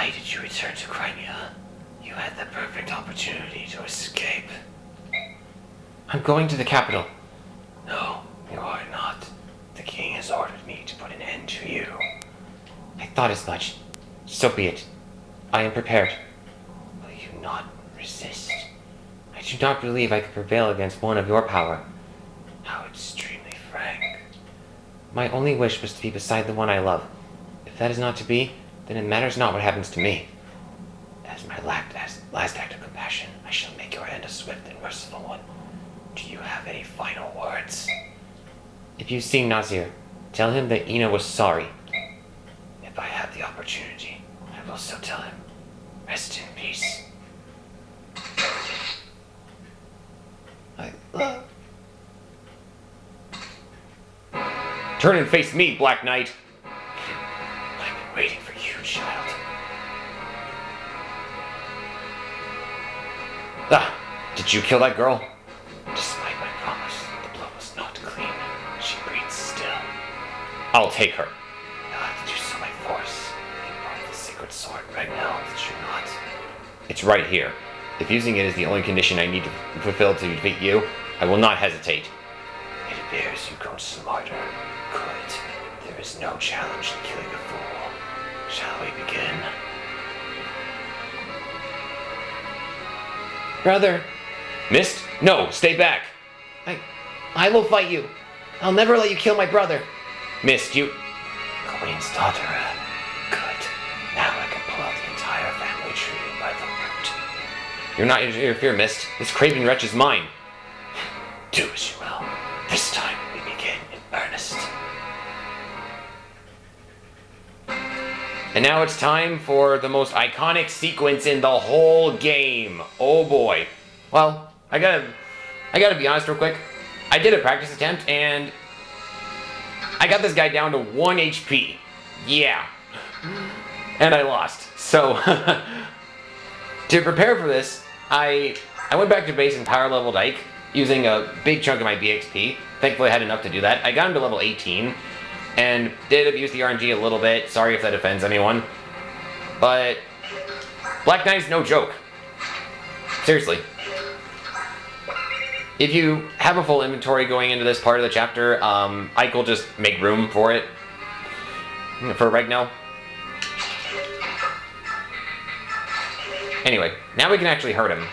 Why did you return to Crimea? You had the perfect opportunity to escape. I'm going to the capital. No, you are not. The king has ordered me to put an end to you. I thought as much. So be it. I am prepared. Will you not resist? I do not believe I could prevail against one of your power. How extremely frank. My only wish was to be beside the one I love. If that is not to be, then it matters not what happens to me. As my last act of compassion, I shall make your end a swift and merciful one. Do you have any final words? If you see Nazir, tell him that Ina was sorry. If I have the opportunity, I will so tell him. Rest in peace. Turn and face me, Black Knight. I've been waiting for you, child. Did you kill that girl? Despite my promise, the blood was not clean. She breathes still. I'll take her. You'll have to do so by force. You brought the sacred sword right now, did you not? It's right here. If using it is the only condition I need to fulfill to defeat you, I will not hesitate. It appears you've grown smarter. Good. There is no challenge in killing a fool. Shall we begin? Brother. Mist? No, stay back. I will fight you. I'll never let you kill my brother. Mist, you... Queen's daughter. Good. Now I can pull out the entire family tree by the root. You're not here to interfere, Mist. This craven wretch is mine. Do as you will. This time we begin in earnest. And now it's time for the most iconic sequence in the whole game. Oh boy. Well, I gotta be honest real quick. I did a practice attempt and I got this guy down to 1 HP. Yeah. And I lost. So to prepare for this, I went back to base and power leveled Ike using a big chunk of my BXP. Thankfully I had enough to do that. I got him to level 18 and did abuse the RNG a little bit. Sorry if that offends anyone. But Black Knight's no joke. Seriously. If you have a full inventory going into this part of the chapter, Ike will just make room for it. For right now. Anyway, now we can actually hurt him.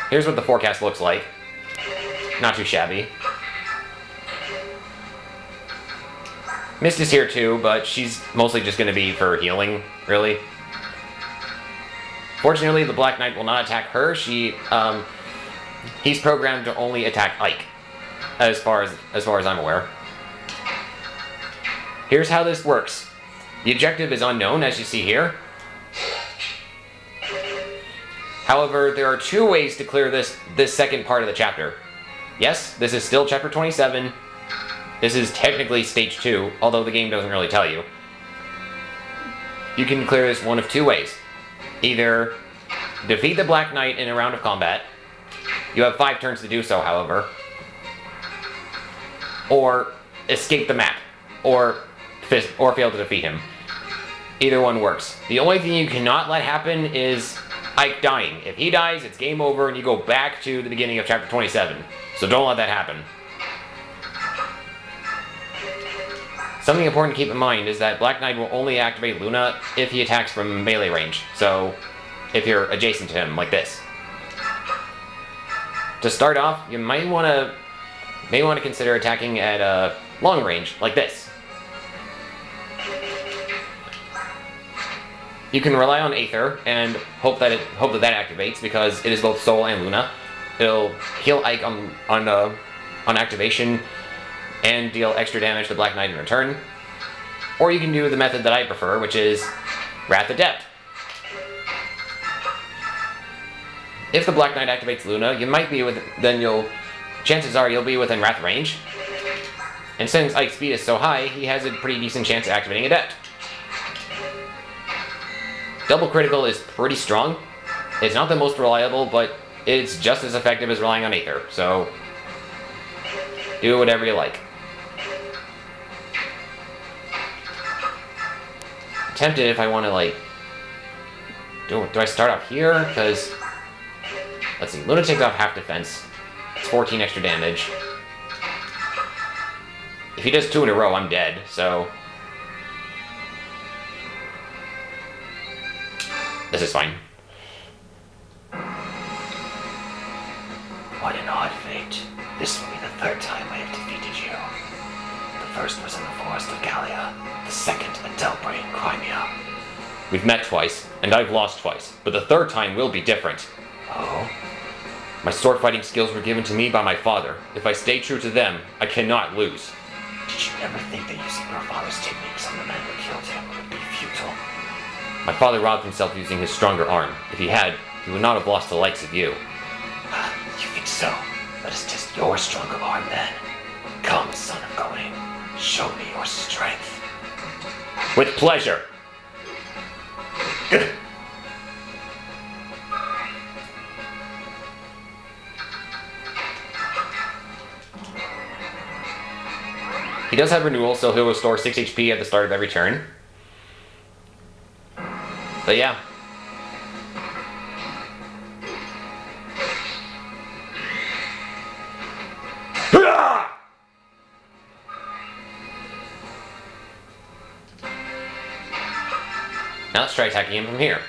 Here's what the forecast looks like. Not too shabby. Mist is here too, but she's mostly just going to be for healing, really. Fortunately, the Black Knight will not attack her. He's programmed to only attack Ike, as far as I'm aware. Here's how this works. The objective is unknown, as you see here. However, there are 2 ways to clear this second part of the chapter. Yes, this is still chapter 27. This is technically stage 2, although the game doesn't really tell you. You can clear this one of 2 ways. Either defeat the Black Knight in a round of combat. You have 5 turns to do so, however. Or escape the map. Or fail to defeat him. Either one works. The only thing you cannot let happen is Ike dying. If he dies, it's game over and you go back to the beginning of chapter 27. So don't let that happen. Something important to keep in mind is that Black Knight will only activate Luna if he attacks from melee range. So if you're adjacent to him, like this. To start off, you may want to consider attacking at long range, like this. You can rely on Aether and hope that activates because it is both Soul and Luna. It'll heal Ike on activation and deal extra damage to Black Knight in return. Or you can do the method that I prefer, which is Wrath Adept. If the Black Knight activates Luna, chances are you'll be within Wrath range. And since Ike's speed is so high, he has a pretty decent chance of activating Adept. Double critical is pretty strong. It's not the most reliable, but it's just as effective as relying on Aether, so do whatever you like. Tempted if I want to Do I start off here? Because, let's see, Luna takes off half defense. It's 14 extra damage. If he does 2 in a row, I'm dead, so... This is fine. What an odd fate. This will be the 3rd time I have defeated you. The first was in the forest of Gallia, the second at Delbray in Crimea. We've met twice, and I've lost twice, but the 3rd time will be different. Oh? My sword fighting skills were given to me by my father. If I stay true to them, I cannot lose. Did you ever think that using your father's techniques on the man who killed him would be futile? My father robbed himself using his stronger arm. If he had, he would not have lost the likes of you. You think so? Let us test your stronger arm then. Come, son of Gawain. Show me your strength. With pleasure. He does have renewal, so he'll restore 6 HP at the start of every turn. But yeah. Now let's try attacking him from here.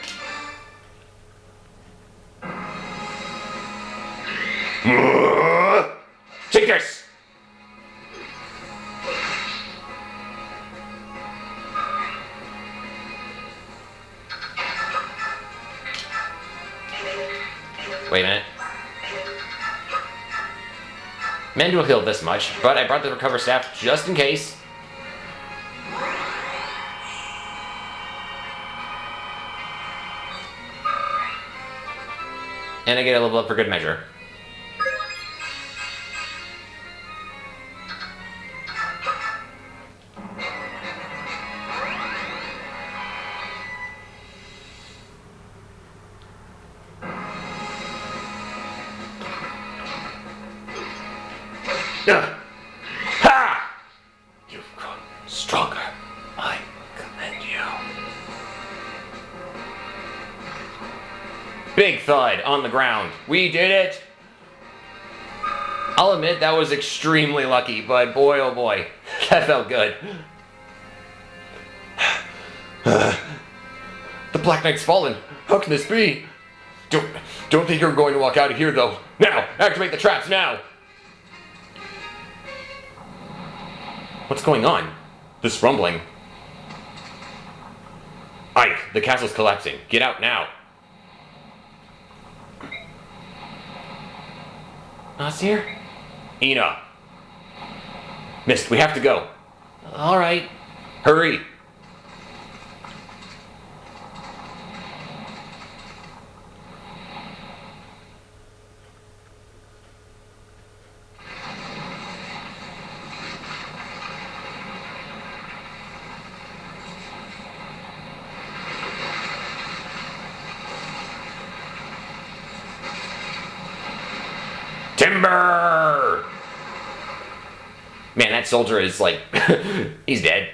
Take this! Wait a minute. Mend will heal this much, but I brought the recover staff just in case. And I get a level up for good measure. Ha! You've grown stronger. I commend you. Big thud on the ground. We did it! I'll admit that was extremely lucky, but boy oh boy, that felt good. The Black Knight's fallen. How can this be? Don't think you're going to walk out of here though. Now! Activate the traps now! What's going on? This rumbling. Ike, the castle's collapsing. Get out now. Nasir? Ina. Mist, we have to go. Alright. Hurry. Timber! Man, that soldier is like, he's dead.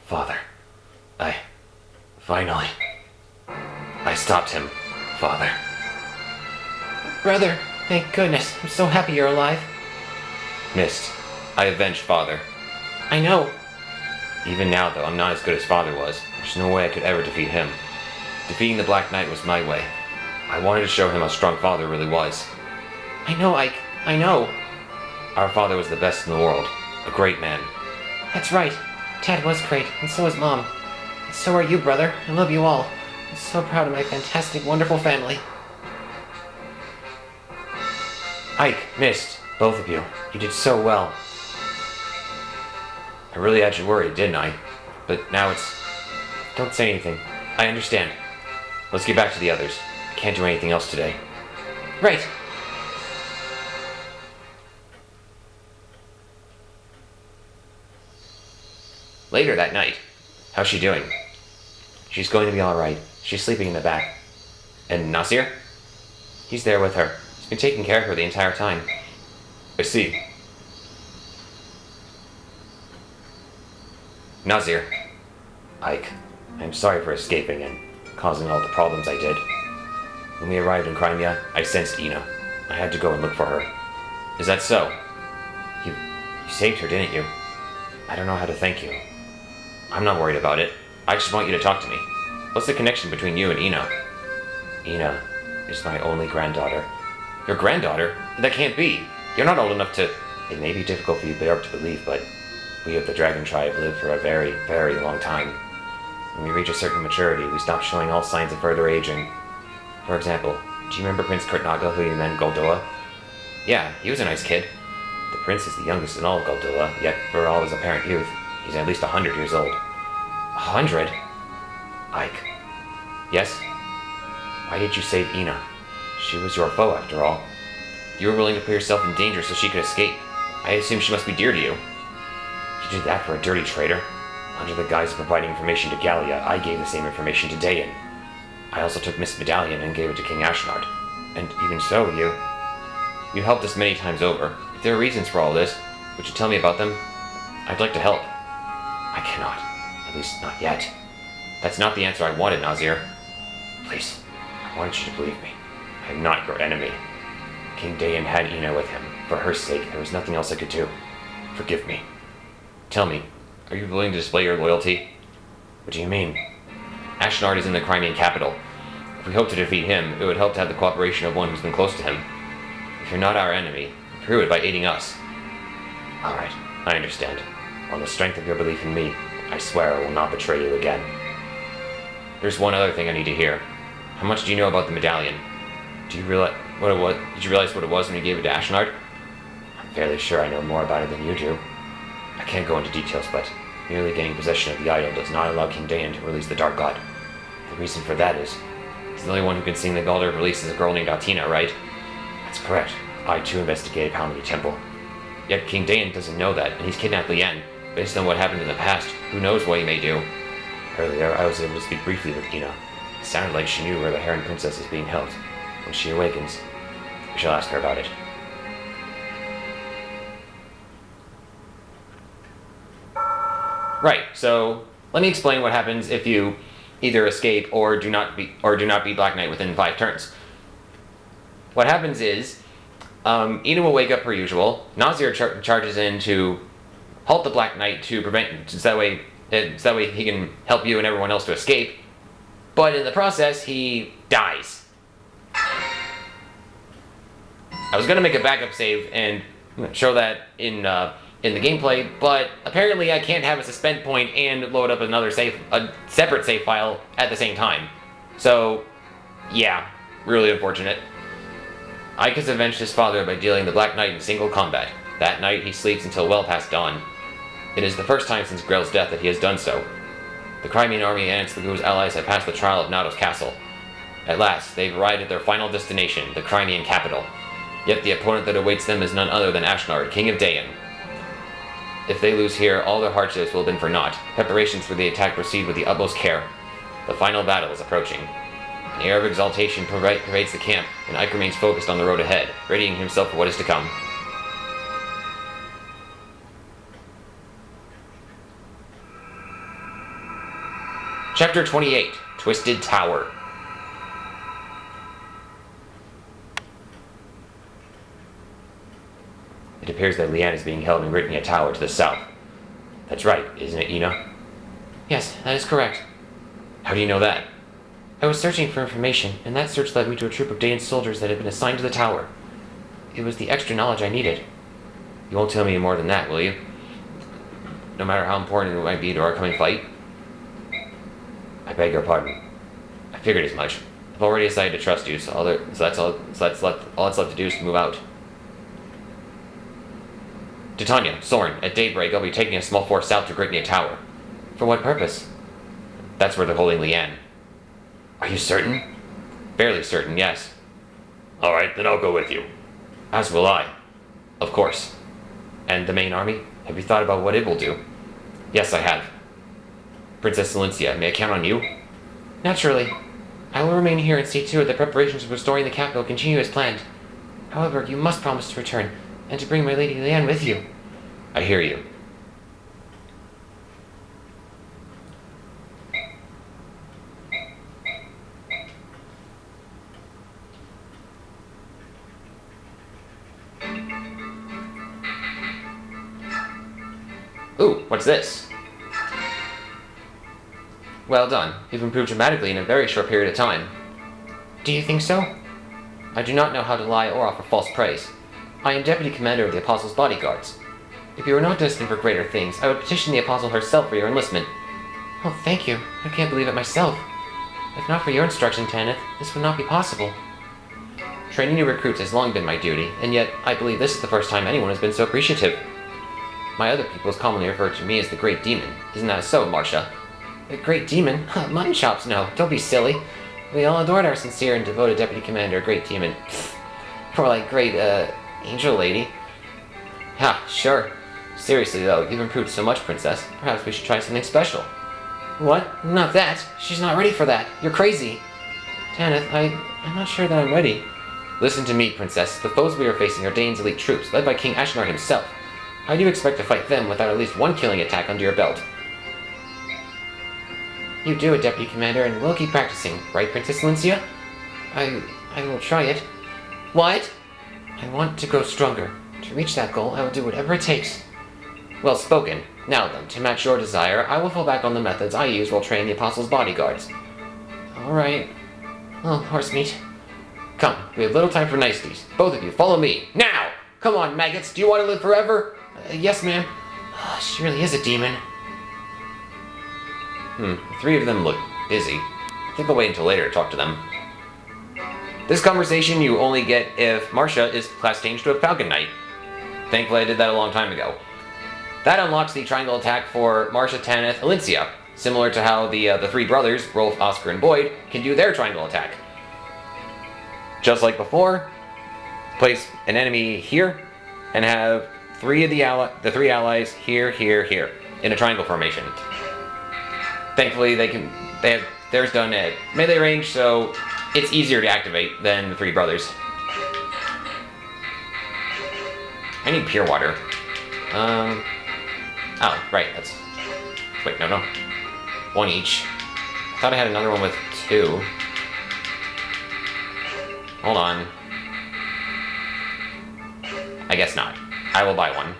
Father, finally, I stopped him, Father. Brother, thank goodness, I'm so happy you're alive. Mist, I avenged Father. I know. Even now, though, I'm not as good as Father was. There's no way I could ever defeat him. Defeating the Black Knight was my way. I wanted to show him how strong Father really was. I know, Ike. I know. Our father was the best in the world. A great man. That's right. Dad was great, and so was Mom. And so are you, brother. I love you all. I'm so proud of my fantastic, wonderful family. Ike, Mist, both of you. You did so well. I really had you worried, didn't I? But now it's... Don't say anything. I understand. Let's get back to the others. I can't do anything else today. Right. Later that night. How's she doing? She's going to be alright. She's sleeping in the back. And Nasir? He's there with her. He's been taking care of her the entire time. I see. Nazir. Ike, I'm sorry for escaping and causing all the problems I did. When we arrived in Crimea, I sensed Ina. I had to go and look for her. Is that so? You saved her, didn't you? I don't know how to thank you. I'm not worried about it. I just want you to talk to me. What's the connection between you and Ina? Ina is my only granddaughter. Your granddaughter? That can't be. You're not old enough to... It may be difficult for you to believe, but we of the Dragon Tribe live for a very, very long time. When we reach a certain maturity, we stop showing all signs of further aging. For example, do you remember Prince Kurtnaga, who you met in Goldoa? Yeah, he was a nice kid. The prince is the youngest in all of Goldoa, yet for all his apparent youth, he's at least 100 years old. 100? Ike. Yes? Why did you save Ina? She was your foe, after all. You were willing to put yourself in danger so she could escape. I assume she must be dear to you. You did that for a dirty traitor? Under the guise of providing information to Gallia, I gave the same information to Dayan. I also took Miss Medallion and gave it to King Ashnard. And even so, you helped us many times over. If there are reasons for all this, would you tell me about them? I'd like to help. I cannot. At least not yet. That's not the answer I wanted, Nazir. Please, I wanted you to believe me. I am not your enemy. King Dayan had Ina with him. For her sake, there was nothing else I could do. Forgive me. Tell me, are you willing to display your loyalty? What do you mean? Ashnard is in the Crimean capital. If we hope to defeat him, it would help to have the cooperation of one who's been close to him. If you're not our enemy, prove it by aiding us. Alright, I understand. On the strength of your belief in me, I swear I will not betray you again. There's one other thing I need to hear. How much do you know about the medallion? Do you realize what it was? Did you realize what it was when you gave it to Ashnard? I'm fairly sure I know more about it than you do. I can't go into details, but merely gaining possession of the idol does not allow King Dayan to release the Dark God. The reason for that is, he's the only one who can sing the Galder release is a girl named Altina, right? That's correct. I too investigated Palmy Temple. Yet King Dayan doesn't know that, and he's kidnapped Lian. Based on what happened in the past, who knows what he may do. Earlier, I was able to speak briefly with Ina. It sounded like she knew where the Heron Princess is being held. When she awakens, we shall ask her about it. Right, so let me explain what happens if you either escape or do not beat Black Knight within 5 turns. What happens is, Ina will wake up per usual. Nazir charges in to halt the Black Knight to prevent, so that way he can help you and everyone else to escape. But in the process, he dies. I was gonna make a backup save and show that in the gameplay, but apparently I can't have a suspend point and load up a separate save file at the same time. So, yeah, really unfortunate. Ike has avenged his father by dealing the Black Knight in single combat. That night, he sleeps until well past dawn. It is the first time since Grell's death that he has done so. The Crimean army and its Lagu's allies have passed the trial of Nados Castle. At last, they've arrived at their final destination, the Crimean capital. Yet the opponent that awaits them is none other than Ashnard, King of Dayan. If they lose here, all their hardships will have been for naught. Preparations for the attack proceed with the utmost care. The final battle is approaching. An air of exaltation pervades the camp, and Ike remains focused on the road ahead, readying himself for what is to come. Chapter 28, Twisted Tower. It appears that Lian is being held in Gritnia Tower to the south. That's right, isn't it, Ina? Yes, that is correct. How do you know that? I was searching for information, and that search led me to a troop of Dayan soldiers that had been assigned to the tower. It was the extra knowledge I needed. You won't tell me more than that, will you? No matter how important it might be to our coming fight? I beg your pardon. I figured as much. I've already decided to trust you, so all that's left to do is to move out. Titania, Soren, at daybreak I'll be taking a small force south to Gritnia Tower. For what purpose? That's where they're holding Lian. Are you certain? Fairly certain, yes. Alright, then I'll go with you. As will I. Of course. And the main army? Have you thought about what it will do? Yes, I have. Princess Silencia, may I count on you? Naturally. I will remain here and see to it that preparations for restoring the capital continue as planned. However, you must promise to return. and to bring my Lady Leanne with you. I hear you. Ooh, what's this? Well done. You've improved dramatically in a very short period of time. Do you think so? I do not know how to lie or offer false praise. I am Deputy Commander of the Apostle's Bodyguards. If you were not destined for greater things, I would petition the Apostle herself for your enlistment. Oh, thank you. I can't believe it myself. If not for your instruction, Tanith, this would not be possible. Training new recruits has long been my duty, and yet I believe this is the first time anyone has been so appreciative. My other peoples commonly refer to me as the Great Demon. Isn't that so, Marcia? The Great Demon? Mine shops, no. Don't be silly. We all adored our sincere and devoted Deputy Commander, Great Demon. More like Great, Angel Lady. Ha, sure. Seriously, though, you've improved so much, Princess. Perhaps we should try something special. What? Not that. She's not ready for that. You're crazy. Tanith, I'm not sure that I'm ready. Listen to me, Princess. The foes we are facing are Dane's elite troops, led by King Ashnar himself. How do you expect to fight them without at least one killing attack under your belt? You do it, Deputy Commander, and we'll keep practicing, right, Princess Lincia? I will try it. What? I want to grow stronger. To reach that goal, I will do whatever it takes. Well spoken. Now then, to match your desire, I will fall back on the methods I used while training the Apostle's bodyguards. Alright. Oh, horse meat. Come, we have little time for niceties. Both of you, follow me. Now! Come on, maggots, do you want to live forever? Yes, ma'am. She really is a demon. The three of them look busy. I think I'll wait until later to talk to them. This conversation you only get if Marcia is class changed to a Falcon Knight. Thankfully I did that a long time ago. That unlocks the triangle attack for Marcia, Tanith, Alicia, similar to how the three brothers, Rolf, Oscar, and Boyd, can do their triangle attack. Just like before, place an enemy here, and have the three allies here, here, here, in a triangle formation. Thankfully, they have theirs done at melee range, so it's easier to activate than the three brothers. I need pure water. Oh, right, that's... Wait, no. One each. I thought I had another one with two. Hold on. I guess not. I will buy one.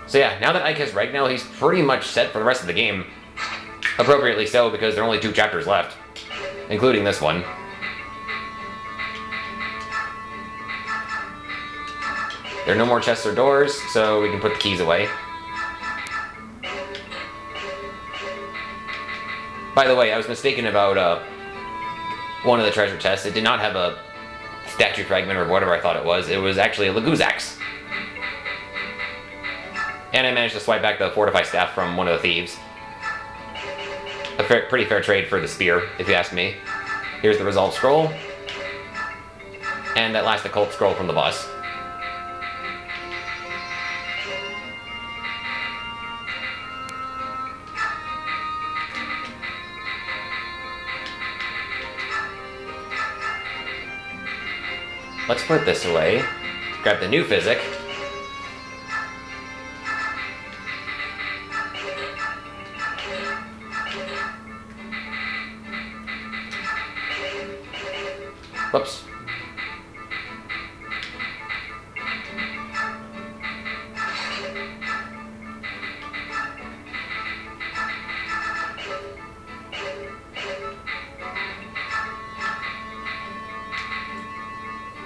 So yeah, now that Ike has Regnell, he's pretty much set for the rest of the game. Appropriately so, because there are only 2 chapters left. Including this one. There are no more chests or doors, so we can put the keys away. By the way, I was mistaken about one of the treasure chests. It did not have a statue fragment or whatever I thought it was. It was actually a Laguzax. And I managed to swipe back the Fortify Staff from one of the thieves. A pretty fair trade for the spear, if you ask me. Here's the Resolve Scroll. And that last Occult Scroll from the boss. Let's put this away. Grab the new Physic. Whoops.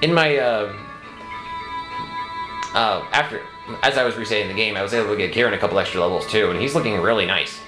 In my, as I was resetting the game, I was able to get Kieran a couple extra levels too, and he's looking really nice.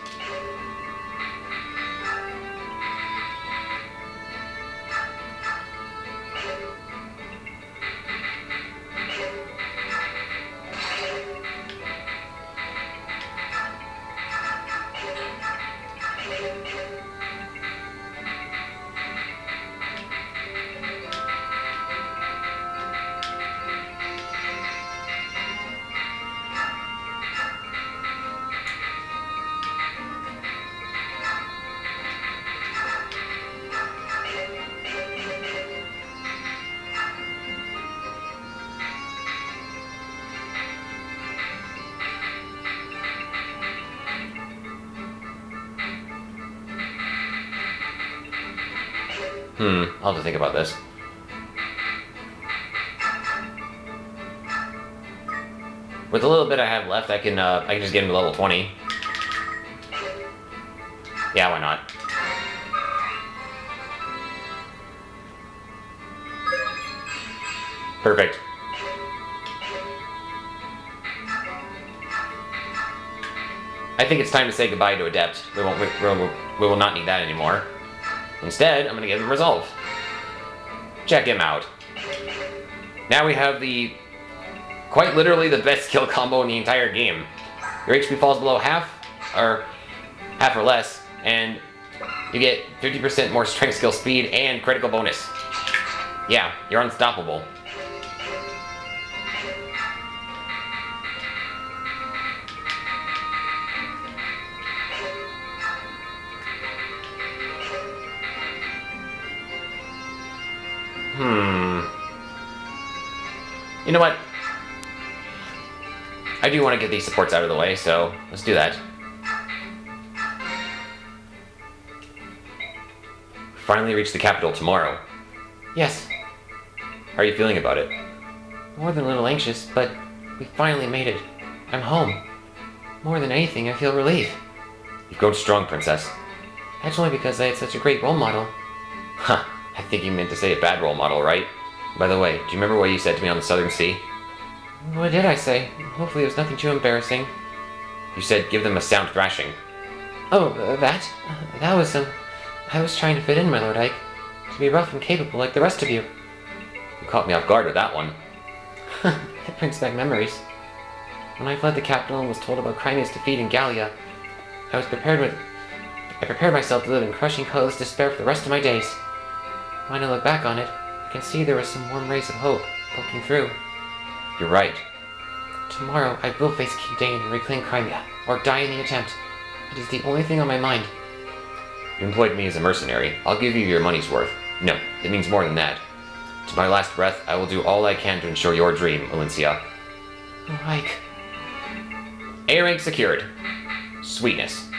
I'll have to think about this. With the little bit I have left, I can just get him to level 20. Yeah, why not? Perfect. I think it's time to say goodbye to Adept. We will not need that anymore. Instead, I'm going to give him Resolve. Check him out. Now we have quite literally the best skill combo in the entire game. Your HP falls below half or less, and you get 50% more strength, skill, speed, and critical bonus. Yeah, you're unstoppable. You know what? I do want to get these supports out of the way, so let's do that. Finally reach the capital tomorrow. Yes. How are you feeling about it? More than a little anxious, but we finally made it. I'm home. More than anything, I feel relief. You've grown strong, Princess. That's only because I had such a great role model. Huh. I think you meant to say a bad role model, right? By the way, do you remember what you said to me on the Southern Sea? What did I say? Hopefully it was nothing too embarrassing. You said give them a sound thrashing. Oh, that? That was I was trying to fit in, my Lord Ike. To be rough and capable like the rest of you. You caught me off guard with that one. It brings back memories. When I fled the capital and was told about Crimea's defeat in Gallia, I prepared myself to live in crushing, colorless despair for the rest of my days. When I look back on it, I can see there were some warm rays of hope poking through. You're right. Tomorrow, I will face King Dane and reclaim Crimea, or die in the attempt. It is the only thing on my mind. You employed me as a mercenary. I'll give you your money's worth. No, it means more than that. To my last breath, I will do all I can to ensure your dream, Valencia. Oh, Ike. A rank secured. Sweetness.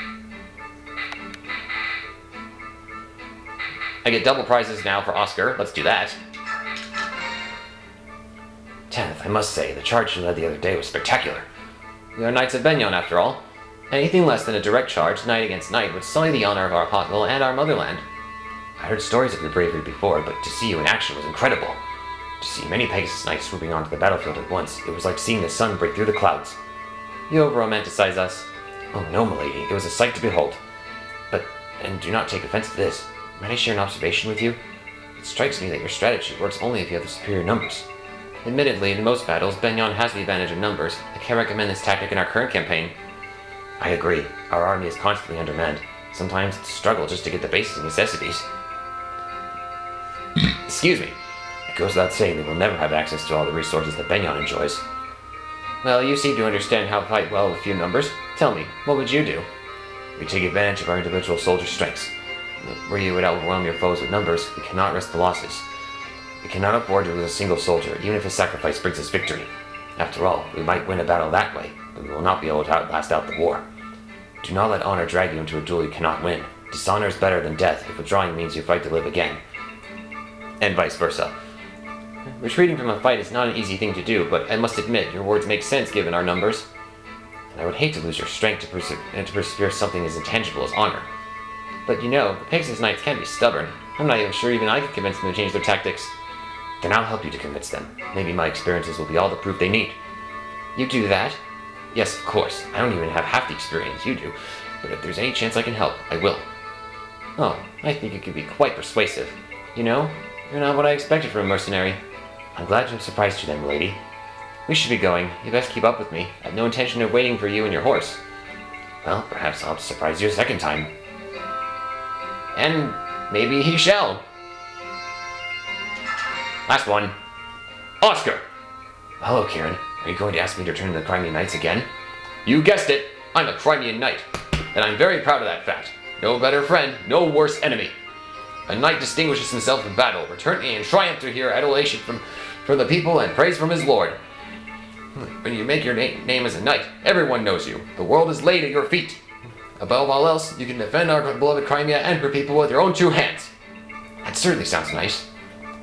I get double prizes now for Oscar. Let's do that. 10th, I must say, the charge you led the other day was spectacular. We are Knights of Benyon, after all. Anything less than a direct charge, knight against knight, would sully the honor of our capital and our motherland. I heard stories of your bravery before, but to see you in action was incredible. To see many Pegasus Knights swooping onto the battlefield at once, it was like seeing the sun break through the clouds. You over-romanticize us. Oh no, milady, it was a sight to behold. And do not take offense to this. Might I share an observation with you? It strikes me that your strategy works only if you have the superior numbers. Admittedly, in most battles, Benyon has the advantage of numbers. I can't recommend this tactic in our current campaign. I agree. Our army is constantly undermanned. Sometimes it's a struggle just to get the basic necessities. Excuse me. It goes without saying that we'll never have access to all the resources that Benyon enjoys. Well, you seem to understand how to fight well with few numbers. Tell me, what would you do? We take advantage of our individual soldier strengths. Where you would overwhelm your foes with numbers, we cannot risk the losses. We cannot afford to lose a single soldier, even if his sacrifice brings us victory. After all, we might win a battle that way, but we will not be able to last out the war. Do not let honor drag you into a duel you cannot win. Dishonor is better than death if withdrawing means you fight to live again. And vice versa. Retreating from a fight is not an easy thing to do, but I must admit, your words make sense given our numbers. And I would hate to lose your strength to persevere something as intangible as honor. But you know, the Pegasus Knights can be stubborn. I'm not even sure even I could convince them to change their tactics. Then I'll help you to convince them. Maybe my experiences will be all the proof they need. You do that? Yes, of course. I don't even have half the experience you do. But if there's any chance I can help, I will. Oh, I think you could be quite persuasive. You know, you're not what I expected from a mercenary. I'm glad to have surprised you then, milady. We should be going. You best keep up with me. I have no intention of waiting for you and your horse. Well, perhaps I'll surprise you a second time. And maybe he shall. Last one. Oscar! Hello, Kieran. Are you going to ask me to return to the Crimean Knights again? You guessed it. I'm a Crimean Knight. And I'm very proud of that fact. No better friend, no worse enemy. A knight distinguishes himself in battle, returning in triumph to hear adulation from the people and praise from his lord. When you make your name as a knight, everyone knows you. The world is laid at your feet. Above all else, you can defend our beloved Crimea and her people with your own two hands. That certainly sounds nice.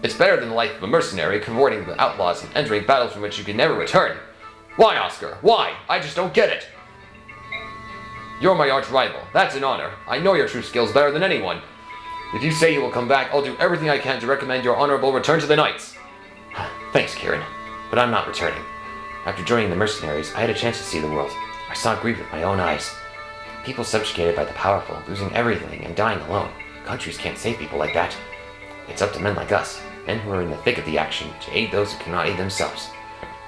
It's better than the life of a mercenary, cavorting with outlaws and entering battles from which you can never return. Why, Oscar? Why? I just don't get it. You're my arch rival. That's an honor. I know your true skills better than anyone. If you say you will come back, I'll do everything I can to recommend your honorable return to the Knights. Thanks, Kieran. But I'm not returning. After joining the mercenaries, I had a chance to see the world. I saw grief with my own eyes. People subjugated by the powerful, losing everything and dying alone. Countries can't save people like that. It's up to men like us, men who are in the thick of the action, to aid those who cannot aid themselves.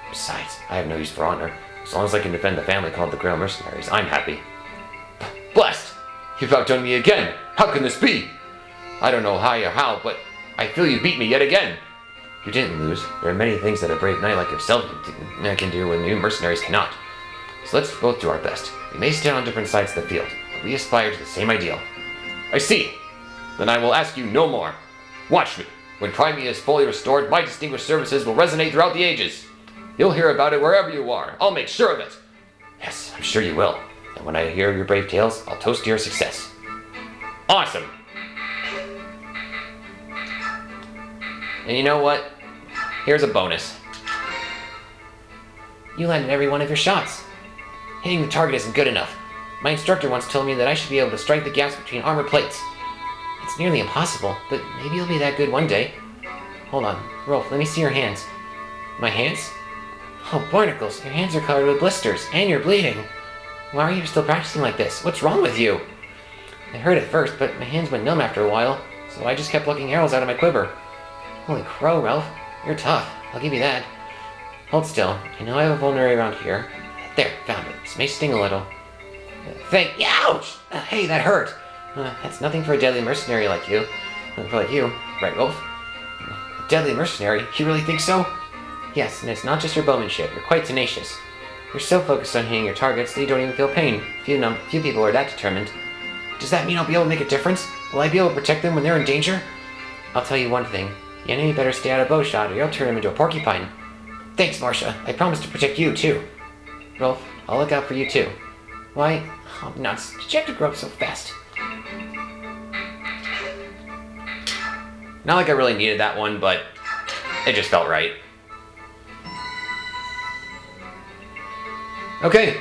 Besides, I have no use for honor. As long as I can defend the family called the Grail Mercenaries, I'm happy. Blast! You've outdone me again! How can this be? I don't know how, but I feel you beat me yet again. You didn't lose. There are many things that a brave knight like yourself can do when new mercenaries cannot. So let's both do our best. We may stand on different sides of the field, but we aspire to the same ideal. I see. Then I will ask you no more. Watch me. When Crimea is fully restored, my distinguished services will resonate throughout the ages. You'll hear about it wherever you are. I'll make sure of it. Yes, I'm sure you will. And when I hear your brave tales, I'll toast to your success. Awesome. And you know what? Here's a bonus. You landed every one of your shots. Hitting the target isn't good enough. My instructor once told me that I should be able to strike the gaps between armor plates. It's nearly impossible, but maybe you'll be that good one day. Hold on, Rolf, let me see your hands. My hands? Oh, barnacles, your hands are covered with blisters, and you're bleeding. Why are you still practicing like this? What's wrong with you? It hurt at first, but my hands went numb after a while, so I just kept plucking arrows out of my quiver. Holy crow, Ralph. You're tough. I'll give you that. Hold still. I know I have a vulnerary around here. There, found it. This may sting a little. Ouch! Hey, that hurt. That's nothing for a deadly mercenary like you. Right, Rolf? A deadly mercenary? You really think so? Yes, and it's not just your bowmanship. You're quite tenacious. You're so focused on hitting your targets that you don't even feel pain. Few people are that determined. Does that mean I'll be able to make a difference? Will I be able to protect them when they're in danger? I'll tell you one thing. The enemy better stay out of bowshot or you'll turn him into a porcupine. Thanks, Marcia. I promise to protect you, too. Rolf, I'll look out for you, too. Why? Oh, nuts. Did you have to grow up so fast? Not like I really needed that one, but it just felt right. Okay.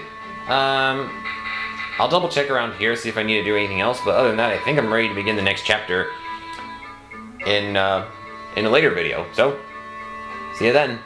I'll double check around here, see if I need to do anything else, but other than that, I think I'm ready to begin the next chapter in a later video. So, see you then.